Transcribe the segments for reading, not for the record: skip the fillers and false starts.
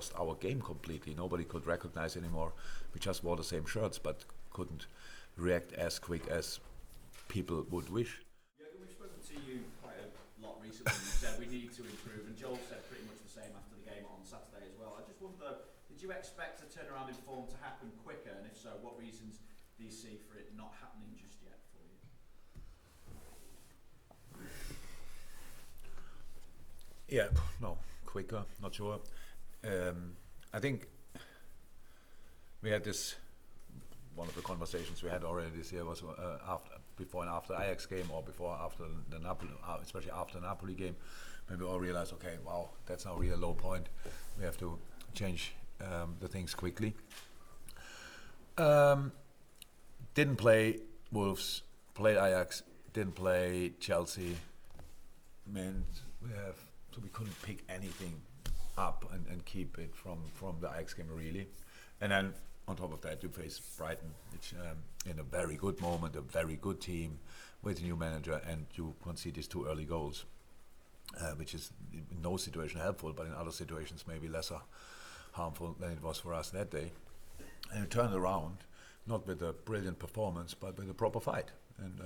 lost our game completely. Nobody could recognize anymore. We just wore the same shirts, but couldn't react as quick as people would wish. Jurgen, we've spoken to you quite a lot recently. You said we need to improve, and Joel said pretty much the same after the game on Saturday as well. I just wonder, did you expect a turnaround in form to happen quicker, and if so, what reasons do you see for it not happening just yet for you? Yeah, no, quicker, not sure. I think we had this, one of the conversations we had already this year was before and after Ajax game, or after the Napoli, especially after the Napoli game, when we all realized, okay, wow, that's now really a low point. We have to change the things quickly. Didn't play Wolves, played Ajax, didn't play Chelsea. Meant we couldn't pick anything up and keep it from the Ajax game really. And then on top of that, you face Brighton, which in a very good moment, a very good team with a new manager, and you concede these 2 early goals, which is in no situation helpful, but in other situations maybe lesser harmful than it was for us that day. And you turned around, not with a brilliant performance, but with a proper fight, and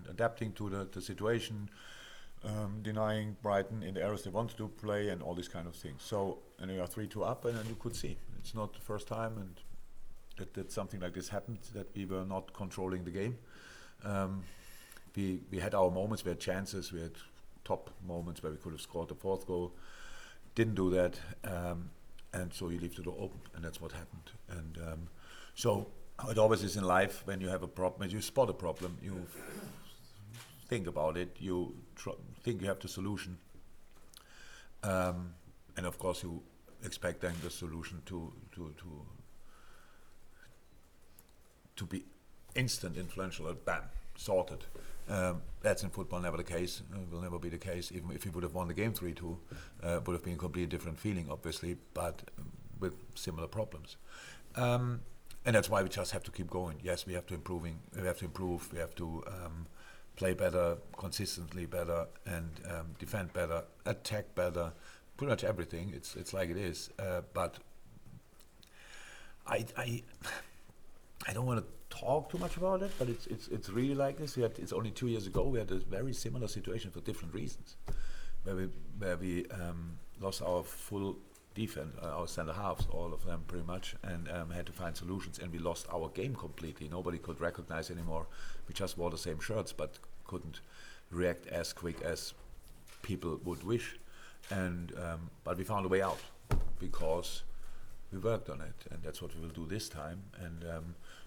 adapting to the situation, denying Brighton in the areas they wanted to play, and all these kind of things. So, and you are 3-2 up, and then you could see it's not the first time, and that something like this happened, that we were not controlling the game. We had our moments, we had chances, we had top moments where we could have scored the 4th goal. Didn't do that, and so you leave the door open, and that's what happened. And so it always is in life, when you have a problem, when you spot a problem, you think about it, you think you have the solution, and of course you expect then the solution to be instant, influential, or bam, sorted. That's in football never the case. Will never be the case. Even if we would have won the game 3-2, would have been a completely different feeling, obviously, but with similar problems. And that's why we just have to keep going. Yes, we have to improve. We have to play better, consistently better, and defend better, attack better. Pretty much everything. It's like it is. But I don't want to talk too much about it, but it's really like this. It's only 2 years ago we had a very similar situation for different reasons, where we lost our full defense, our centre halves, all of them pretty much, and had to find solutions, and we lost our game completely. Nobody could recognize anymore. We just wore the same shirts, but couldn't react as quick as people would wish, and but we found a way out because we worked on it, and that's what we will do this time. And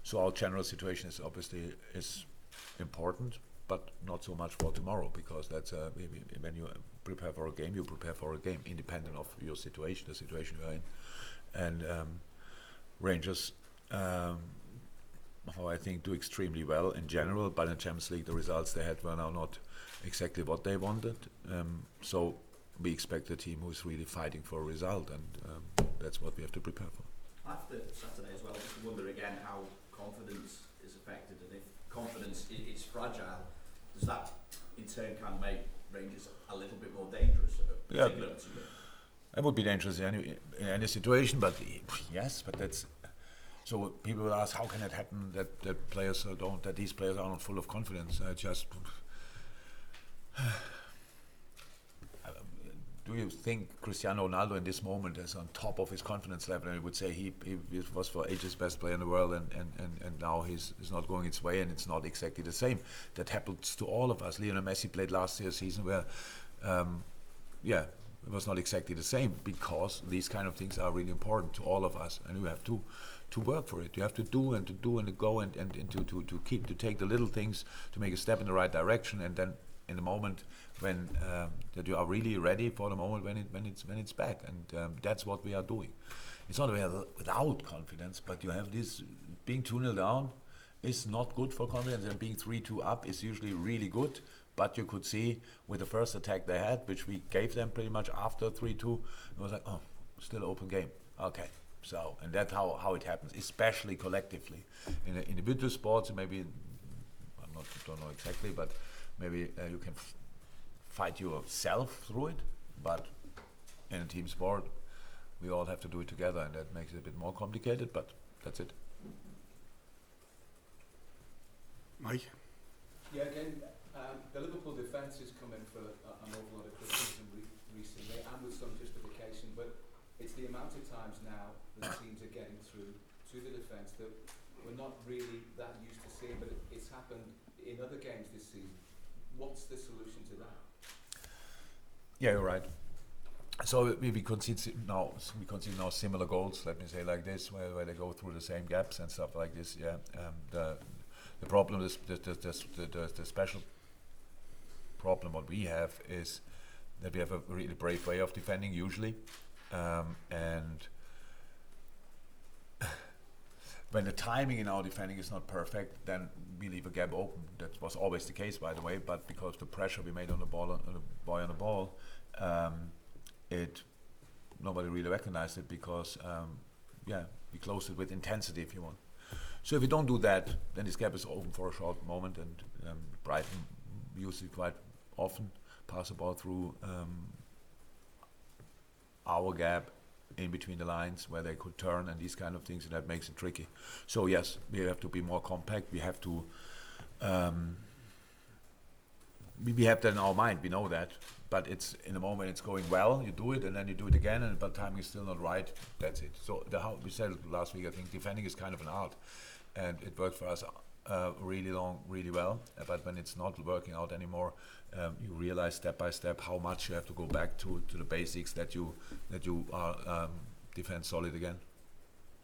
so our general situation is obviously important, but not so much for tomorrow, because that's when you prepare for a game, you prepare for a game independent of your situation, the situation you're in. And Rangers, how I think, do extremely well in general, but in Champions League the results they had were now not exactly what they wanted. So we expect a team who is really fighting for a result, and that's what we have to prepare for. After Saturday as well, I just wonder again how confidence is affected, and if confidence is fragile, does that in turn kind of make Rangers a little bit more dangerous? Yeah, it would be dangerous in any situation, but yes, but that's. So people will ask, how can it happen that these players are not full of confidence? Do you think Cristiano Ronaldo in this moment is on top of his confidence level? And I would say he was for ages best player in the world, and now he's not going its way, and it's not exactly the same. That happens to all of us. Lionel Messi played last year's season where, it was not exactly the same, because these kind of things are really important to all of us, and you have to work for it. You have to do and to go and to take the little things to make a step in the right direction, and then in the moment when that you are really ready for the moment when it's back, and that's what we are doing. It's not without confidence, but you have this. Being 2-0 down is not good for confidence, and being 3-2 up is usually really good. But you could see with the first attack they had, which we gave them pretty much after 3-2, it was like, oh, still open game. Okay. So, and that's how it happens, especially collectively. In individual sports, maybe, don't know exactly, but maybe you can fight yourself through it. But in a team sport, we all have to do it together, and that makes it a bit more complicated. But that's it. Mike? Yeah, again, the Liverpool defence has come in for an awful lot of criticism recently, and with some justification, but it's the amount of times now that teams are getting through to the defence that we're not really that used to seeing, but it's happened in other games this season. What's the solution to that? Yeah, you're right. So we concede now similar goals. Let me say like this, where they go through the same gaps and stuff like this. Yeah, the problem is the special problem what we have is that we have a really brave way of defending usually, and when the timing in our defending is not perfect, then we leave a gap open. That was always the case, by the way. But because the pressure we made on the ball, on the boy on the ball, nobody really recognized it because we closed it with intensity, if you want. So if we don't do that, then this gap is open for a short moment, and Brighton uses it quite often, pass the ball through our gap in between the lines where they could turn and these kind of things, and that makes it tricky. So yes, we have to be more compact. We have to we have that in our mind. We know that, but it's in the moment it's going well. You do it and then you do it again, and but timing is still not right. That's it. So how we said last week, I think defending is kind of an art, and it worked for us really well. But when it's not working out anymore, you realize step by step how much you have to go back to the basics that you are defend solid again.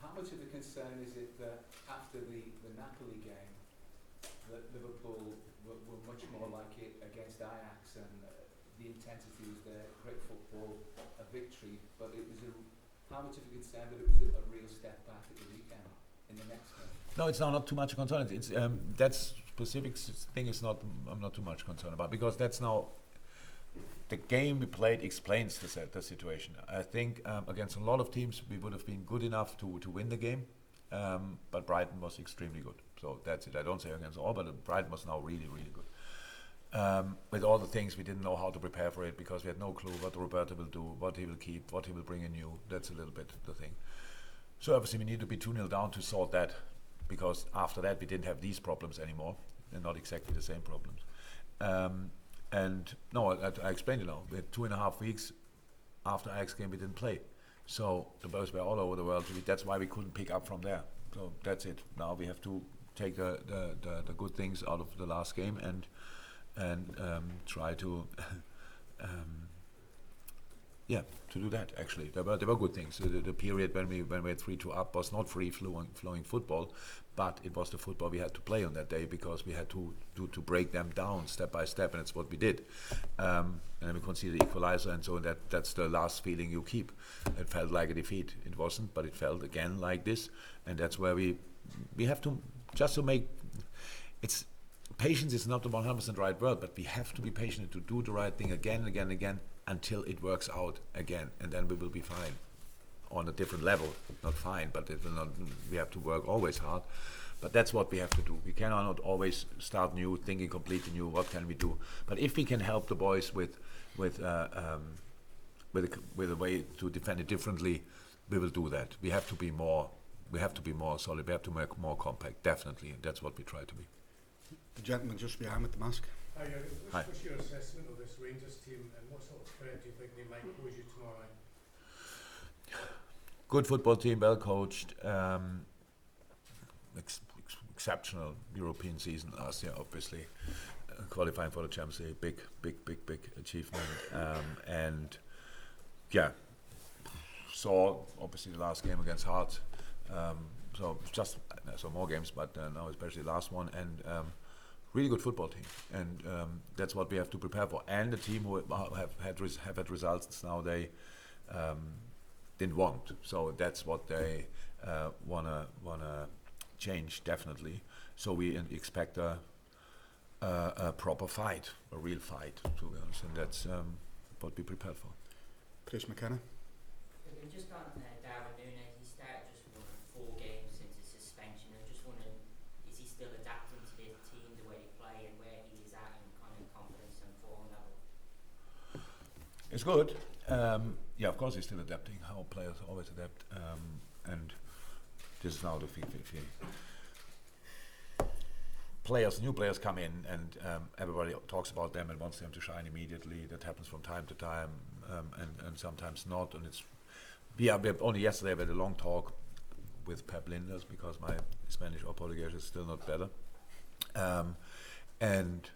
How much of a concern is it that after the Napoli game, that Liverpool were much more like it against Ajax, and the intensity was there, great football, a victory, but it was how much of a concern that it was a real step back at the weekend in the next game? No, it's now not too much concern. It's that specific thing is not. I'm not too much concerned about, because that's now the game we played explains the situation. I think against a lot of teams we would have been good enough to win the game, but Brighton was extremely good. So that's it. I don't say against all, but Brighton was now really good. With all the things we didn't know how to prepare for it, because we had no clue what Roberto will do, what he will keep, what he will bring in new. That's a little bit the thing. So obviously we need to be 2-0 down to sort that, because after that we didn't have these problems anymore. They're not exactly the same problems. And no, I explained it now. We had 2.5 weeks after Ajax game we didn't play. So the boys were all over the world. That's why we couldn't pick up from there. So that's it. Now we have to take the good things out of the last game and try to to do that. Actually, there were good things. The period when we had 3-2 up was not free flowing football, but it was the football we had to play on that day, because we had to break them down step by step, and it's what we did. And then we conceded the equalizer, and so that's the last feeling you keep. It felt like a defeat. It wasn't, but it felt again like this, and that's where we have to just to make it's. Patience is not the 100% right word, but we have to be patient to do the right thing again and again and again until it works out again, and then we will be fine on a different level. Not fine, but it will not. We have to work always hard, but that's what we have to do. We cannot always start new, thinking completely new. What can we do? But if we can help the boys with a way to defend it differently, we will do that. We have to be more. We have to be more solid. We have to make more compact. Definitely, and that's what we try to be. The gentleman just behind with the mask. Hi, Jurgen. Hi. What's your assessment of this Rangers team, and what sort of threat do you think they might pose you tomorrow night? Good football team, well coached, exceptional European season last year, obviously. Qualifying for the Champions League, big achievement. And yeah, saw obviously the last game against Hearts. So more games, but now especially the last one, and really good football team, and that's what we have to prepare for. And the team who have had results now they didn't want, so that's what they wanna change definitely. So we expect a proper fight, a real fight, to be honest, and that's what we prepared for. Chris McKenna. Just on Darwin Nunez, he started just 4 games since his suspension. I'm just wondering, is he still adapting to the team, the way they play, and where he is at in kind of confidence and form level? It's good. Yeah, of course he's still adapting. How players always adapt. And this is now the players, new players come in, and everybody talks about them and wants them to shine immediately. That happens from time to time, and sometimes not. And it's we only yesterday we had a long talk with Pep Linders because my Spanish or Portuguese is still not better, and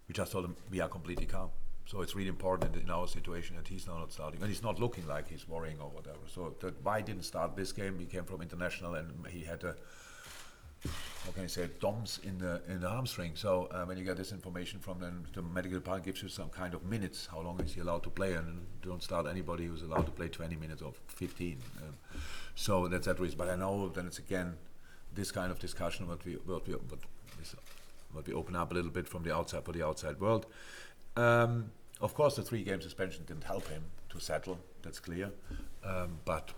we just told him we are completely calm. So it's really important in our situation that he's now not starting, and he's not looking like he's worrying or whatever. So that why didn't start this game? He came from international, and he had a how can I say DOMS in the hamstring. So when you get this information from them, the medical department gives you some kind of minutes. How long is he allowed to play? And don't start anybody who's allowed to play 20 minutes or 15. So that's that reason. But I know then it's again this kind of discussion what we open up a little bit from the outside for the outside world. Of course, the 3 game suspension didn't help him to settle. That's clear. But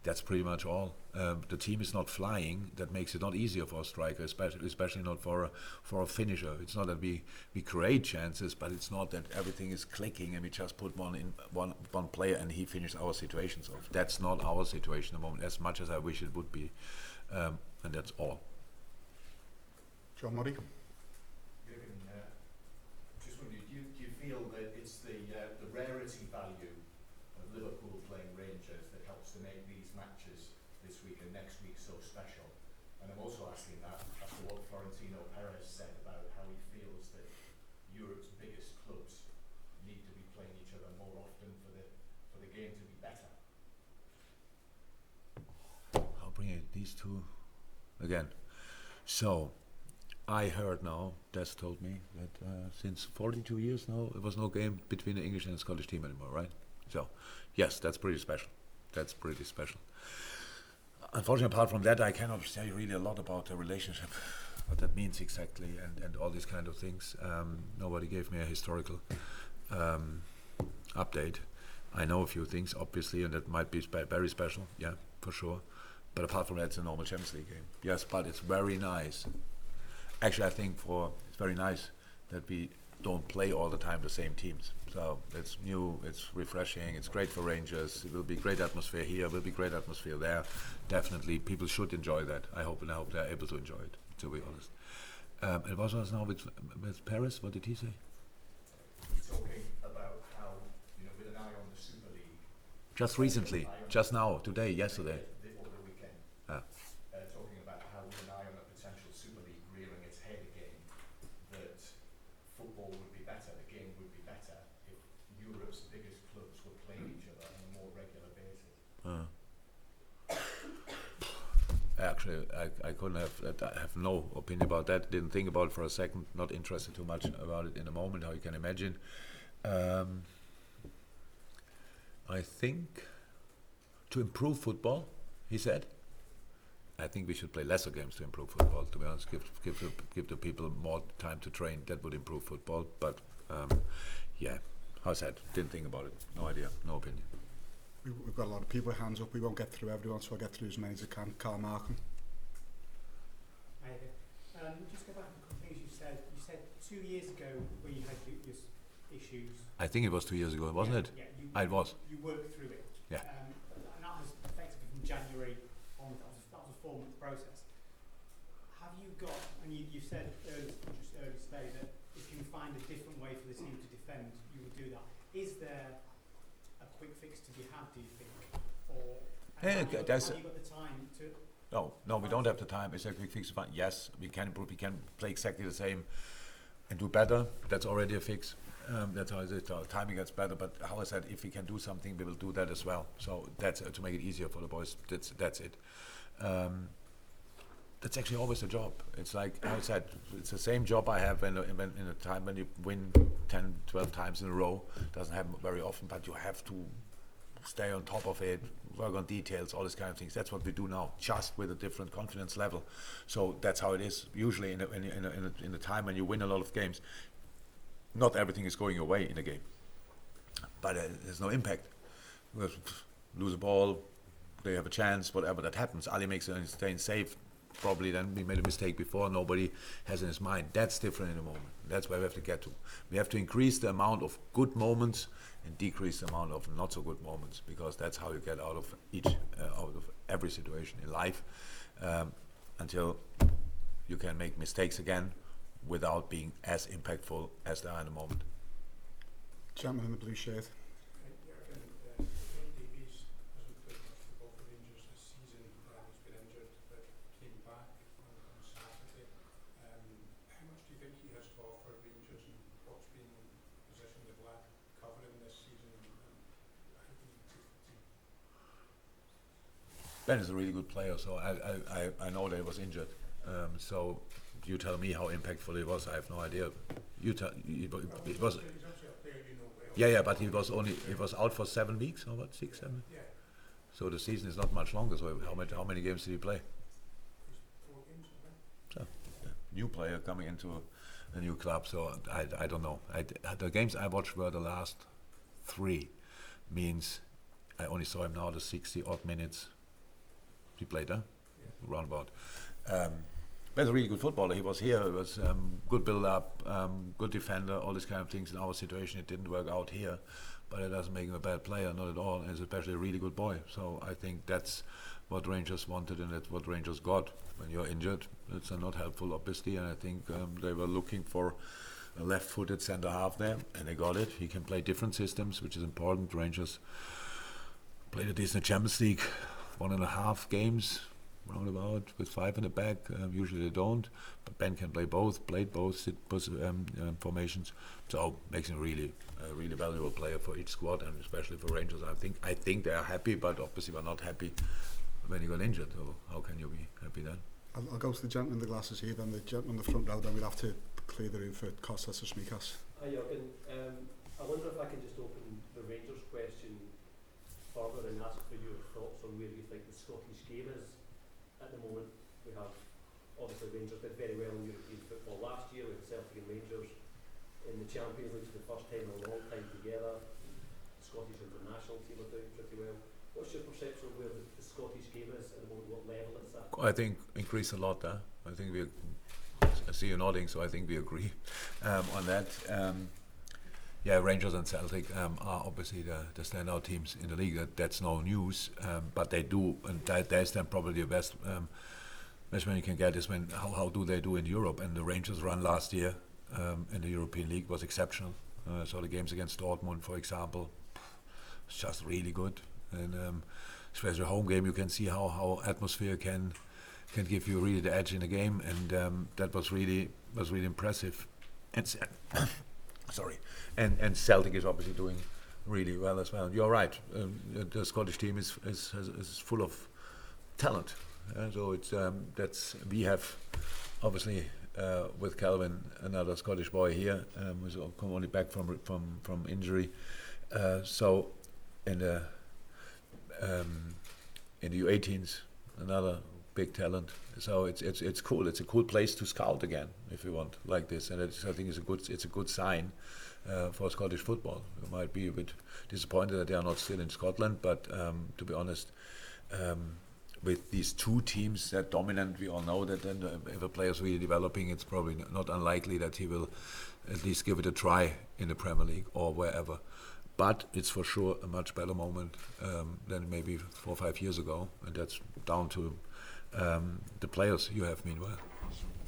that's pretty much all. The team is not flying. That makes it not easier for a striker, especially not for a finisher. It's not that we create chances, but it's not that everything is clicking and we just put one player and he finishes our situations off. That's not our situation at the moment, as much as I wish it would be, and that's all. John Murray. Jurgen, just wondering, do you feel that it's the rarity value of Liverpool playing Rangers that helps to make these matches this week and next week so special? And I'm also asking that after what Florentino Perez said about how he feels that Europe's biggest clubs need to be playing each other more often for the game to be better. I'll bring these two again. So I heard now, Des told me that since 42 years now, there was no game between the English and the Scottish team anymore, right? So, yes, that's pretty special. That's pretty special. Unfortunately, apart from that, I cannot say really a lot about the relationship, what that means exactly, and all these kind of things. Nobody gave me a historical update. I know a few things, obviously, and that might be very special, yeah, for sure. But apart from that, it's a normal Champions League game. Yes, but it's very nice. Actually, I think it's very nice that we don't play all the time the same teams. So it's new, it's refreshing, it's great for Rangers. It will be great atmosphere here, will be great atmosphere there. Definitely, people should enjoy that. I hope they're able to enjoy it, to be honest. And what was now with Perez? What did he say? He's talking about how, with an eye on the Super League. Just recently, just now, today, yesterday. Over the weekend. Talking about how with an eye on a potential Super League rearing its head again, that football would be better, the game would be better if Europe's biggest clubs were playing each other on a more regular basis. Actually, I couldn't I have no opinion about that. Didn't think about it for a second. Not interested too much about it in a moment, how you can imagine. I think to improve football, he said, I think we should play lesser games to improve football. To be honest, give the people more time to train. That would improve football. But yeah, how I said, didn't think about it. No idea, no opinion. We've got a lot of people with hands up. We won't get through everyone, so I'll get through as many as I can. Carl Markham. Hi there. Just go back to a couple of things you said. You said 2 years ago when you had your issues. I think it was 2 years ago, wasn't it? Yeah, it was. You worked through it. Yeah. And that was effectively from January on. That was a 4-month process. Have you got? And you said earlier today that if you find a different way for the team to defend, you would do that. Is there a quick fix to be had, do you think? Or have you got the time to... No, we don't have the time. Is there a quick fix? Yes, we can improve. We can play exactly the same and do better. That's already a fix. That's how it is. Our timing gets better. But how I said, if we can do something, we will do that as well. So that's to make it easier for the boys. That's it. That's actually always a job. It's like how I said, it's the same job I have in a time when you win 10, 12 times in a row. Doesn't happen very often, but you have to stay on top of it, work on details, all these kind of things. That's what we do now, just with a different confidence level. So that's how it is. Usually in a time when you win a lot of games, not everything is going your way in a game, but there's no impact. Lose a ball, they have a chance, whatever that happens. Ali makes a staying safe. probably then we made a mistake before, nobody has in his mind. That's different in the moment. That's where we have to get to. We have to increase the amount of good moments and decrease the amount of not so good moments, because that's how you get out of every situation in life, until you can make mistakes again without being as impactful as they are in the moment. Gentleman in the blue shirt. Davies hasn't played much football for Rangers this season. He's been injured, but came back on Saturday. How much do you think he has to offer Rangers, and what's been the position they've lacked covering this season? Ben is a really good player, so I know that he was injured. So you tell me how impactful he was. I have no idea. You tell. It was. He's obviously a player you know well. Yeah, but he was out for 7 weeks or what, 6, 7. Yeah. So the season is not much longer. So how many games did he play? 4 games, I think. So new player coming into a new club. So I don't know. The games I watched were the last 3. Means I only saw him now the 60 odd minutes he played, huh? Yeah. Roundabout. But a really good footballer. He was here. He was good build-up, good defender, all these kind of things. In our situation, it didn't work out here, but it doesn't make him a bad player, not at all. And he's especially a really good boy. So I think that's what Rangers wanted, and that's what Rangers got. When you're injured, it's not helpful, obviously. And I think they were looking for a left-footed centre half there, and they got it. He can play different systems, which is important. Rangers played a decent Champions League, 1.5 games. Roundabout with 5 in the back. Usually they don't, but Ben can play both, played both formations, so makes him a really valuable player for each squad, and especially for Rangers. I think they are happy, but obviously we're not happy when he got injured. So how can you be happy then? I'll go to the gentleman in the glasses here, then the gentleman in the front row, then we'll have to clear the room for Kostas or Smikas. Hi Jurgen, I wonder if I can just open the Rangers question further and ask for your thoughts on where you think the Scottish game is. At the moment, we have, obviously Rangers did very well in European football last year with Celtic and Rangers in the Champions League for the first time in a long time together. The Scottish international team are doing pretty well. What's your perception of where the Scottish game is at the moment, what level it's at? I think increased a lot. I think I see you nodding, so I think we agree on that. Rangers and Celtic are obviously the standout teams in the league. That's no news, but they do, and that's then probably the best measurement you can get is when how do they do in Europe? And the Rangers run last year in the European League was exceptional. So the games against Dortmund, for example, it's just really good. And especially a home game, you can see how atmosphere can give you really the edge in the game, and that was really impressive. And sorry, and Celtic is obviously doing really well as well. You're right. The Scottish team is full of talent. So it's we have obviously with Calvin, another Scottish boy here, who's come only back from injury. So in the U18s, another big talent. So it's cool. It's a cool place to scout again, if you want, like this. And I think it's a good sign for Scottish football. You might be a bit disappointed that they are not still in Scotland, but to be honest, with these 2 teams that dominant, we all know that then if a player is really developing, it's probably not unlikely that he will at least give it a try in the Premier League or wherever. But it's for sure a much better moment than maybe 4 or 5 years ago, and that's down to the players you have meanwhile.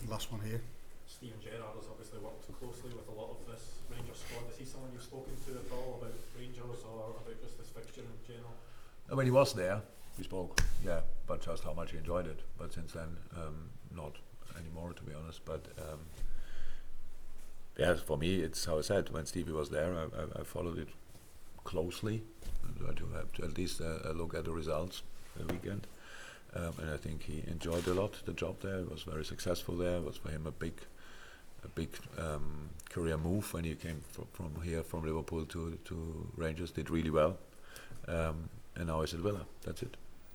Last one here. Steven Gerrard has obviously worked closely with a lot of this Rangers squad. Is he someone you've spoken to at all about Rangers or about just this fixture in general? When he was there, we spoke, but just how much he enjoyed it. But since then, not anymore, to be honest. But for me, it's how I said, when Stevie was there, I followed it closely. I tried to have at least look at the results the weekend. And I think he enjoyed a lot the job there. He was very successful there. It was for him a big career move when he came from Liverpool to Rangers. Did really well, and now he's at Villa. That's it.